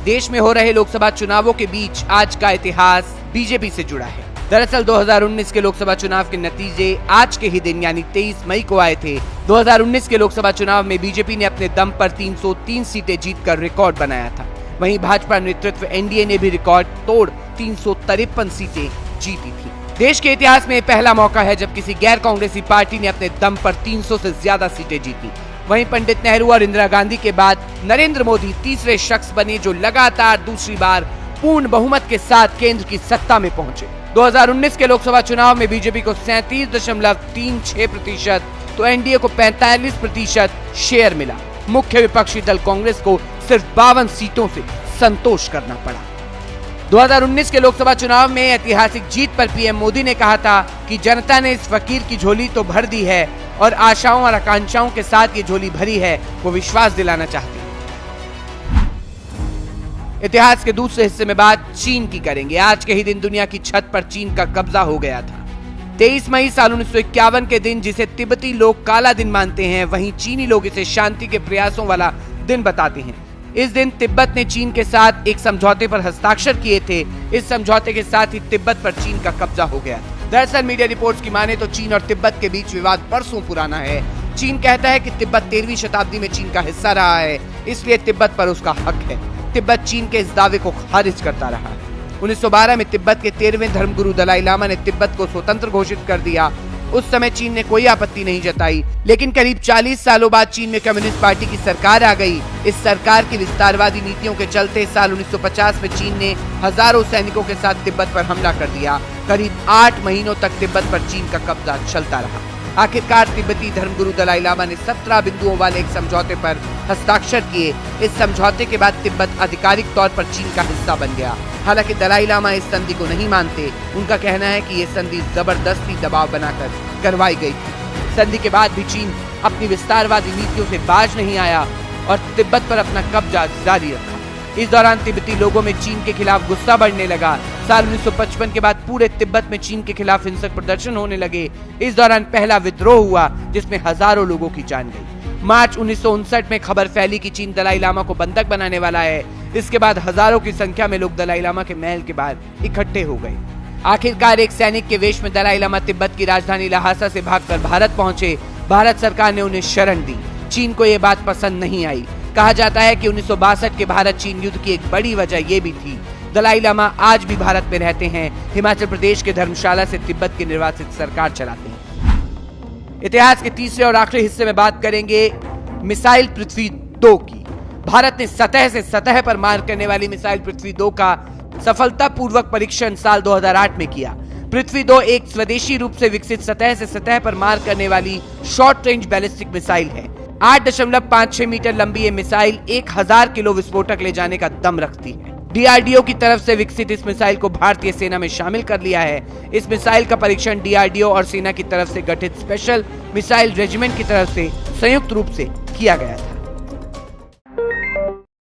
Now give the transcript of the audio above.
देश में हो रहे लोकसभा चुनावों के बीच आज का इतिहास बीजेपी से जुड़ा है। दरअसल 2019 के लोकसभा चुनाव के नतीजे आज के ही दिन यानी 23 मई को आए थे। 2019 के लोकसभा चुनाव में बीजेपी ने अपने दम पर 303 सीटें जीतकर रिकॉर्ड बनाया था। वहीं भाजपा नेतृत्व एनडीए ने भी रिकॉर्ड तोड़ 353 सीटें जीती थी। देश के इतिहास में पहला मौका है जब किसी गैर कांग्रेसी पार्टी ने अपने दम पर 300 से ज्यादा सीटें जीती। वहीं पंडित नेहरू और इंदिरा गांधी के बाद नरेंद्र मोदी तीसरे शख्स बने जो लगातार दूसरी बार पूर्ण बहुमत के साथ केंद्र की सत्ता में पहुंचे। 2019 के लोकसभा चुनाव में बीजेपी को 37.36% तो एनडीए को 45% शेयर मिला। मुख्य विपक्षी दल कांग्रेस को सिर्फ 52 सीटों से संतोष करना पड़ा। 2019 के लोकसभा चुनाव में ऐतिहासिक जीत पर पीएम मोदी ने कहा था कि जनता ने इस फकीर की झोली तो भर दी है और आशाओं और आकांक्षाओं के साथ ये झोली भरी है, वो विश्वास दिलाना चाहते हैं। इतिहास के दूसरे हिस्से में बात चीन की करेंगे। आज के ही दिन दुनिया की छत पर चीन का कब्जा हो गया था। 23 मई साल 1951 के दिन जिसे तिब्बती लोग काला दिन मानते हैं, वहीं चीनी लोग इसे शांति के प्रयासों वाला दिन बताते हैं। इस दिन तिब्बत ने चीन के साथ एक समझौते पर हस्ताक्षर किए थे। इस समझौते के साथ ही तिब्बत पर चीन का कब्जा हो गया। दरअसल मीडिया रिपोर्ट्स की माने तो चीन और तिब्बत के बीच विवाद बरसों पुराना है। चीन कहता है कि तिब्बत 13वीं शताब्दी में चीन का हिस्सा रहा है, इसलिए तिब्बत पर उसका हक है। तिब्बत चीन के इस दावे को खारिज करता रहा। 1912 में तिब्बत के 13वें धर्मगुरु दलाई लामा ने तिब्बत को स्वतंत्र घोषित कर दिया। उस समय चीन ने कोई आपत्ति नहीं जताई, लेकिन करीब 40 सालों बाद चीन में कम्युनिस्ट पार्टी की सरकार आ गई। इस सरकार की विस्तारवादी नीतियों के चलते साल 1950 में चीन ने हजारों सैनिकों के साथ तिब्बत पर हमला कर दिया। करीब 8 महीनों तक तिब्बत पर चीन का कब्जा चलता रहा। आखिरकार तिब्बती धर्मगुरु दलाई लामा ने 17 बिंदुओं वाले एक समझौते पर हस्ताक्षर किए। इस समझौते के बाद तिब्बत आधिकारिक तौर पर चीन का हिस्सा बन गया। हालांकि दलाई लामा इस संधि को नहीं मानते। उनका कहना है कि ये संधि जबरदस्ती दबाव बनाकर करवाई गई थी। संधि के बाद भी चीन अपनी विस्तारवादी नीतियों से बाज नहीं आया और तिब्बत पर अपना कब्जा जारी रखा। इस दौरान तिब्बती लोगों में चीन के खिलाफ गुस्सा बढ़ने लगा। साल 1955 के बाद पूरे तिब्बत में चीन के खिलाफ हिंसक प्रदर्शन होने लगे। इस दौरान पहला विद्रोह हुआ जिसमें हजारों लोगों की जान गई। मार्च 1959 में खबर फैली कि चीन दलाई लामा को बंधक बनाने वाला है। इसके बाद हजारों की संख्या में लोग दलाई लामा के महल के बाहर इकट्ठे हो गए। आखिरकार एक सैनिक के वेश में दलाई लामा तिब्बत की राजधानी ल्हासा से भागकर भारत पहुंचे। भारत सरकार ने उन्हें शरण दी। चीन को ये बात पसंद नहीं आई। कहा जाता है कि 1962 के भारत चीन युद्ध की एक बड़ी वजह ये भी थी। दलाई लामा आज भी भारत में रहते हैं। हिमाचल प्रदेश के धर्मशाला से तिब्बत की निर्वासित सरकार चलाते हैं। इतिहास के तीसरे और आखिरी हिस्से में बात करेंगे मिसाइल पृथ्वी 2 की। भारत ने सतह से सतह पर मार करने वाली मिसाइल पृथ्वी 2 का सफलतापूर्वक परीक्षण साल 2008 में किया। पृथ्वी 2 एक स्वदेशी रूप से विकसित सतह से सतह पर मार करने वाली शॉर्ट रेंज बैलिस्टिक मिसाइल है। 8.56 मीटर लंबी ये मिसाइल 1000 किलो विस्फोटक ले जाने का दम रखती है। डीआरडीओ की तरफ से विकसित इस मिसाइल को भारतीय सेना में शामिल कर लिया है। इस मिसाइल का परीक्षण डीआरडीओ और सेना की तरफ से गठित स्पेशल मिसाइल रेजिमेंट की तरफ से संयुक्त रूप से किया गया था।